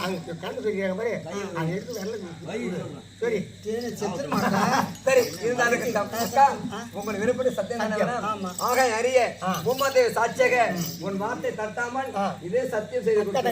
அங்க கண்டு சொல்லிக்கிறாங்க பாரு அங்க இருக்கு வரல சரி சரி இருந்தாலும் உங்கள் விருப்பப்படி சத்தியம் ஆக அறிய பூமாதேவி சாட்சியாக உன் வார்த்தை தட்டாமல் இதே சத்தியம் செய்து கொடுத்த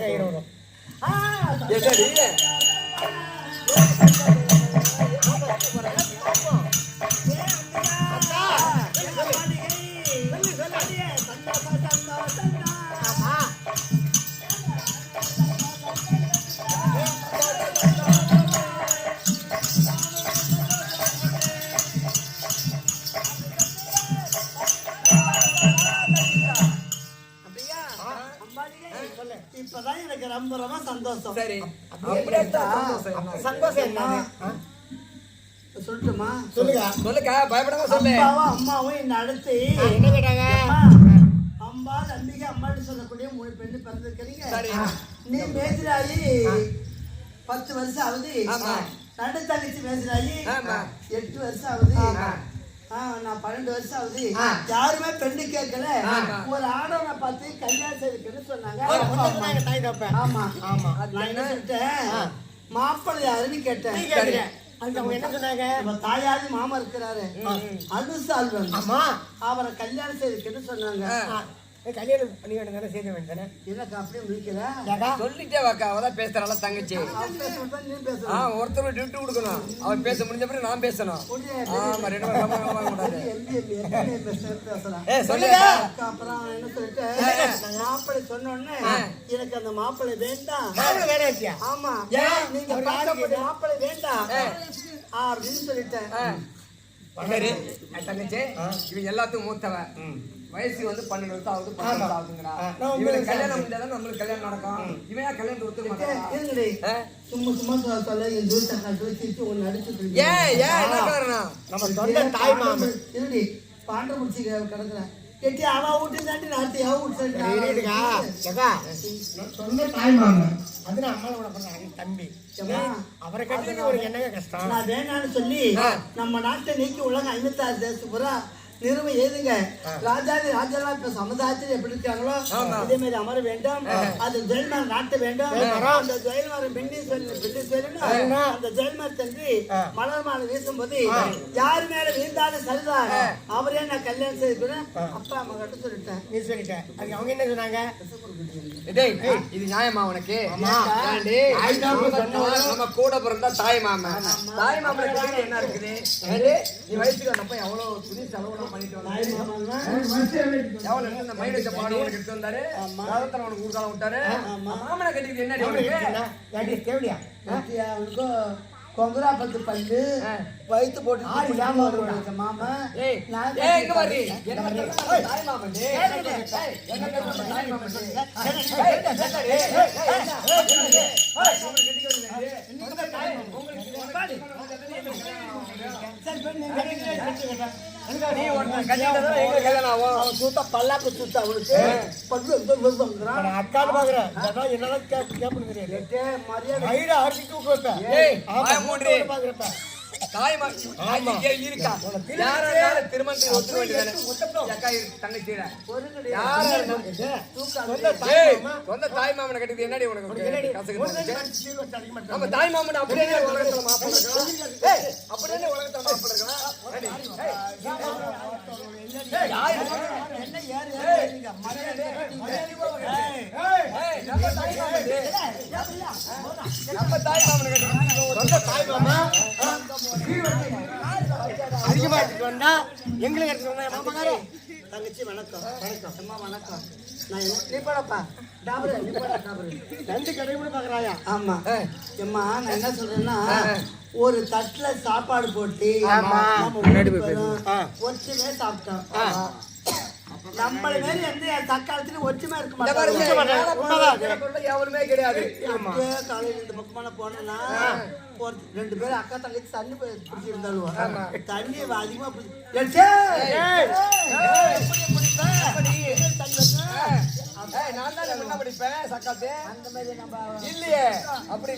இப்பதான் எனக்கு ரொம்ப ரொம்ப சந்தோஷம். சரி சந்தோஷம் என்ன சொல்லட்டுமா? சொல்லுங்க பயப்படாம சொல்லு. அம்மாவும் என்ன அடுத்து என்ன கேட்டாங்க? அம்பா நம்பிக்கை அம்மான்னு சொல்லக்கூடிய 3 பெண்ணு பிறந்திருக்கிறீங்க. நீ மேஜராயி 10 வருஷம் ஆகுது. நடு தங்கச்சி மேஜராயி 8 வருஷம் ஆகுது. நான் 12 வருஷம் ஆகுது. யாருமே பெண்ணு கேட்கல. ஒரு ஆடவனை பார்த்து கல்யாணம் செய்துன்னு சொன்னாங்க. ஆமா ஆமா நான் என்ன சொல்லிட்டேன், மாப்பிள்ளை யாருன்னு கேட்டேன். என்ன சொன்னாங்க? தாயாரு மாமா இருக்கிறாரு அனுசால்வன், அவரை கல்யாணம் செய்துன்னு சொன்னாங்க. கல்யாணம் பண்ணி வேண்டியதானே செய்ய வேண்டியதானே? எனக்கு அப்படியே முடிக்கல சொல்லிட்டே வாக்கா. அவதான் பேசுறாள தங்கச்சி. ஒருத்தர் டியூட்டி கொடுக்கணும். அவன் பேச முடிஞ்ச பிறகு நான் பேசணும். ஆமா 2 அப்புறம் என்ன சொல்லிட்டு மாப்பிள்ளை சொன்ன உடனே எனக்கு அந்த மாப்பிள்ளை வேண்டாம். ஆமா நீங்க மாப்பிள்ளை வேண்டாம் அப்படின்னு சொல்லிட்டேன். தங்கச்சி இவன் எல்லாத்துக்கும் மூத்தவன். வயசு வந்து 12 வருஷம் ஆகுது, 10 வருஷம் ஆகுதுங்கடா. இவனுக்கு கல்யாணம் முடிஞ்சாதான் நம்மளுக்கு கல்யாணம் நடக்கும். இவன் கல்யாணம் ஒத்துக்க மாட்டான். சும்மா சும்மா சொல்ல என் தூரத்தை கட்டு வச்சு ஒன்னு அடிச்சுட்டு என்ன காரணம்? நம்ம சொந்த தாய் மாமன் இருடி பாண்ட முடிச்சு கிடக்குறேன். கெட்டி அவ வீட்டு தாண்டி நாட்டி அவ வீட்டு சொந்த தாய் மாமன் அதுல அம்மாவோட பண்ண தம்பி அவரை கட்டி ஒரு என்னங்க கஷ்டம். நான் வேணான்னு சொல்லி நம்ம நாட்டை நீக்கி உலகம் 56 தேசம் பூரா நிறுவ ஏதுங்க. ராஜாதி ராஜா இப்ப சமுதாயத்தில் எப்படி இருக்காங்களோ இதே மாதிரி அமர வேண்டும். அது ஜெயல்மார் நாட்ட வேண்டும். அந்த ஜெயல்மார் பிண்டி சொல்லணும். அந்த ஜெயல்மார் தன்றி மலர் மாலை வீசும் போது யாரு மேல வீழ்ந்தாலும் சரிதான் அவரே நான் கல்யாணம் செய்துக்கிறேன். அப்பா அம்மா கிட்ட சொல்லிட்டேன். நீ சொல்லிட்டேன். அதுக்கு அவங்க என்ன சொன்னாங்க? இது நியாயமா உனக்கு? நம்ம கூட பிறந்தா தாய் மாமன். தாய் மாமன் என்ன இருக்குது? நீ வயசுக்கு வந்தப்ப எவ்வளவு துணி செலவு பண்ணிட்டு வந்தாரு. ஊர்காலம் விட்டாரு. மாமனை கட்டிட்டு என்ன கொங்கரா 10 பல்லு வயிற்று போட்டு மாமா பல்லாக்கு சுத்தா அவளுக்கு அக்கான்னு பாக்குறேன். என்னதான் மரியாதை அரிசிட்டு பாக்குறப்ப இருக்கா திருமணத்துக்கு ஒத்துக்க வேண்டியதானே? சொந்த தாய் மாமனை கட்டிட்டு என்னடி உனக்கு நம்ம தாய் மாமன் அப்படியே உலகத்துல மாப்பிள்ள இருக்கலாம். அப்படியே உலகத்துல மாப்பிள்ள இருக்கலாம். நம்ம தாய் மாமனை கட்டி சொந்த தாய் மாமா அதிகமா எடுத்துட்டு வந்தா எங்களுக்கு எடுத்துட்டு வந்தா மாமாக்காரே தங்கச்சி வணக்கம். வணக்கம் அம்மா வணக்கம். நான் நீ போடப்பா டாபர் நீ போடா டாபர் 2 கடை கூட பாக்குறாயா? ஆமா அம்மா நான் என்ன சொல்றேன்னா ஒரு தட்டுல சாப்பாடு போட்டு ஒற்றுமே சாப்பிட்டோம். நம்மள மாதிரி எந்த தக்காளத்துல ஒற்றுமை இருக்க மாட்டோம். எவருமே கிடையாது. காலையில இந்த பக்கமான போனா 2 பேரும் அக்கா தங்கச்சி தண்ணி பிடிச்சி இருந்தாலும் தண்ணி அதிகமா அப்படி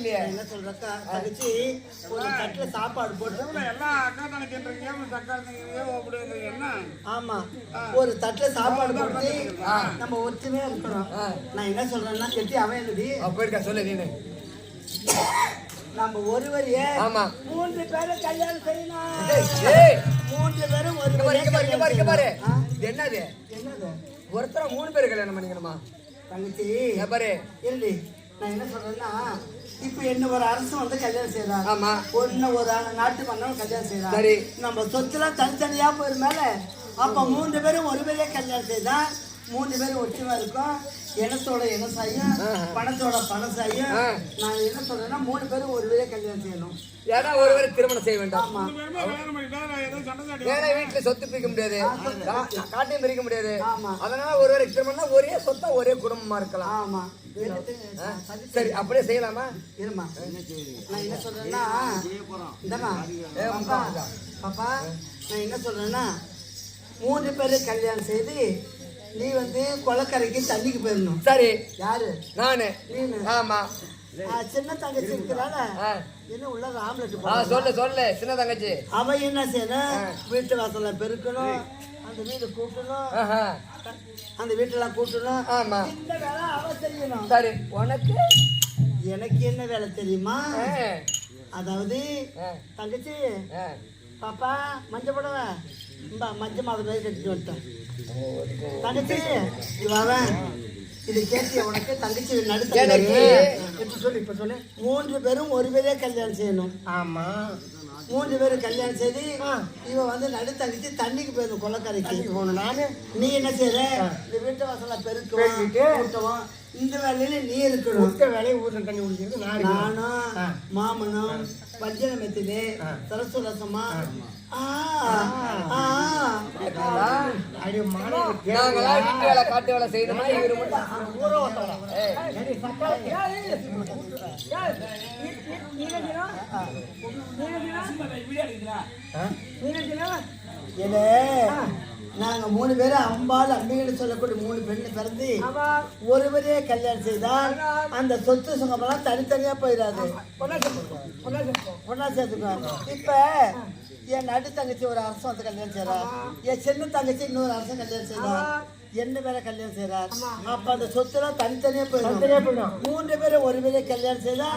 இல்லையே என்ன சொல்றக்கா தங்கச்சி ஒரு தட்டுல சாப்பாடு போட்டு ஆமா ஒரு தட்டுல சாப்பாடு போட்டு நம்ம ஒற்றுமையா இருக்கணும். நான் என்ன சொல்றேன்னா கெட்டி அவன் எழுதி போயிருக்கா சொல்லு நீ நம்ம ஒருவரையே ஆமா 3 பேரும் கல்யாணம் செய்யணும். ஏய் 3 பேரும் ஒரு இங்க பாரு இது என்னது என்னது ஒருத்தர 3 பேர் கல்யாணம் பண்ணிக்கணுமா தங்கச்சி இங்க பாரு இல்லை நான் என்ன சொல்றேன்னா இப்ப என்ன ஒரு அரசு வந்து கல்யாணம் செய்யறாங்க. ஆமா ஒன்னு ஒரு நாட்டு மன்னன் கல்யாணம் செய்யறாங்க. சரி நம்ம சொத்துலாம் தனித்தனியா போயிரு மேல அப்ப 3 பேரும் ஒரு பேரே கல்யாணம் செய்தா 3 பேரும் ஒற்றுமை இருக்கும். இனத்தோட இனசாயும் பணத்தோட பணசாயும். நான் என்ன சொல்றேன்னா 3 பேரும் ஒரு பேரே கல்யாணம் செய்யணும். ஏன்னா ஒருவரை திருமணம் செய்ய வேண்டாம். ஆமா ஏன்னா வீட்டுல சொத்து பிரிக்க முடியாது, காட்டையும் பிரிக்க முடியாது. ஆமா அதனால ஒருவரை திருமணம்னா ஒரே சொத்தா ஒரே குடும்பமா இருக்கலாம். ஆமா சரி அப்படியே செய்யலாமா? இருமா நான் என்ன சொல்றேன்னா இந்தமா பாப்பா நான் என்ன சொல்றேன்னா 3 பேரு கல்யாணம் செய்து நீ வந்து கொலக்கரைக்கு தண்ணிக்கு போயிடணும். சரி யாரு? நானு. நீனு? ஆமா. சின்ன தங்கச்சி இருக்கிறால என்ன உள்ள ஆம்லெட் சொல்லு சொல்லு சின்ன தங்கச்சி. அவ என்ன செய்யணும்? வீட்டு வாசல்ல பெருக்கணும், அந்த வீடு கூட்டணும், அந்த வீட்டெல்லாம் கூட்டணும். ஆமா இந்த வேலை அவ செய்யணும். சரி உனக்கு எனக்கு என்ன வேலை தெரியுமா? அதாவது தங்கச்சி பாப்பா மஞ்சள் புடவை மஞ்சள் மாத மாதிரி கட்டிட்டு வந்துட்டேன். தங்கச்சி இவன் இது கேட்டிய உனக்கு தங்கச்சி நடுத்த சொல்லு இப்ப சொல்லு 3 பேரும் ஒரு பேரே கல்யாணம் செய்யணும். ஆமா 3 பேரும் கல்யாணம் செய்து இவ வந்து நடு தங்கச்சி தண்ணிக்கு போயிடும் கொலக்கரைக்கு போகணும். நானு நீ என்ன செய்யற? இந்த வீட்டு வாசல பெருக்குவோம். இந்த வேலையில நீ இருக்கணும். வேலையை ஊர்ல தண்ணி குடிக்கிறது நானும் மாமனும் வஞ்சன மெத்திலே சரசுரசமா காட்டு வேலை செய்யணுமா? நாங்க 3 பேரும் அம்பாள் அம்பிகைன்னு சொல்லக்கூடிய 3 பெண்ணு பிறந்து ஒருவரே கல்யாணம் செய்தால் அந்த சொத்து சுகமெல்லாம் தனித்தனியா போயிடாது, ஒன்னா சேர்த்துக்குவாங்க. இப்ப என் நடு தங்கச்சி ஒரு அரசன் வந்து கல்யாணம் செய்யறா, என் சின்ன தங்கச்சி இன்னொரு அரசன் கல்யாணம் செய்யறா, என்ன பேரை கல்யாணம் செய்யறார். அப்ப அந்த சொத்துலாம் தனித்தனியா போயிடும். 3 பேரும் ஒரு பேரே கல்யாணம் செய்தா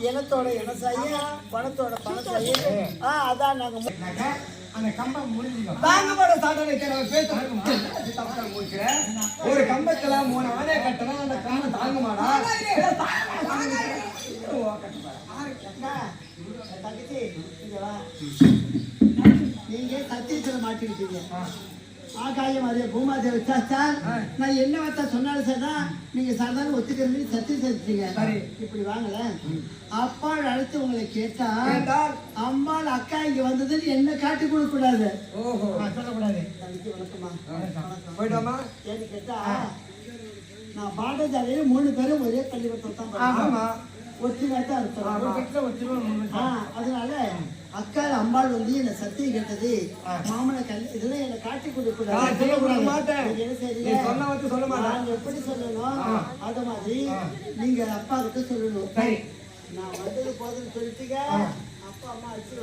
இனத்தோட இனசாயும் பணத்தோட பணசாயும். அதான் நாங்க அந்த கம்பம் முடிஞ்சிடும். ஒரு கம்பத்துல 3 ஆணைய கட்டணும், அந்த கம்பம் தாங்க மாடா. நீங்க சத்தியத்துல மாட்டிருக்கீங்க. ஆகாயம் அதே பூமாதேவி வச்சா நான் என்ன வார்த்தை சொன்னாலும் சரிதான், நீங்க சாதாரண ஒத்துக்கிறது சத்தியம் செஞ்சுட்டீங்க. இப்படி வாங்கல அப்பாள் அழைத்து உங்களை கேட்டா அம்மாள் அக்கா இங்க வந்ததுன்னு என்ன காட்டி கொடுக்க கூடாது, சொல்லக்கூடாது. போயிட்டோமா? ஏன்னு கேட்டா நான் பாடசாலையில 3 பேரும் ஒரே பள்ளிக்கூடத்தில் தான் ஒற்றுமையா இருக்கும். அதனால அக்கா அம்பாள் வந்து என்ன சத்தியம் கேட்டது மாமனை இதெல்லாம் என்ன காட்டி கொடுக்கூடாது. எப்படி சொல்லணும் அத மாதிரி நீங்க அப்பா கிட்ட சொல்லணும். நான் வந்தது போதுன்னு சொல்லிட்டீங்க. அப்பா அம்மா அடிச்சு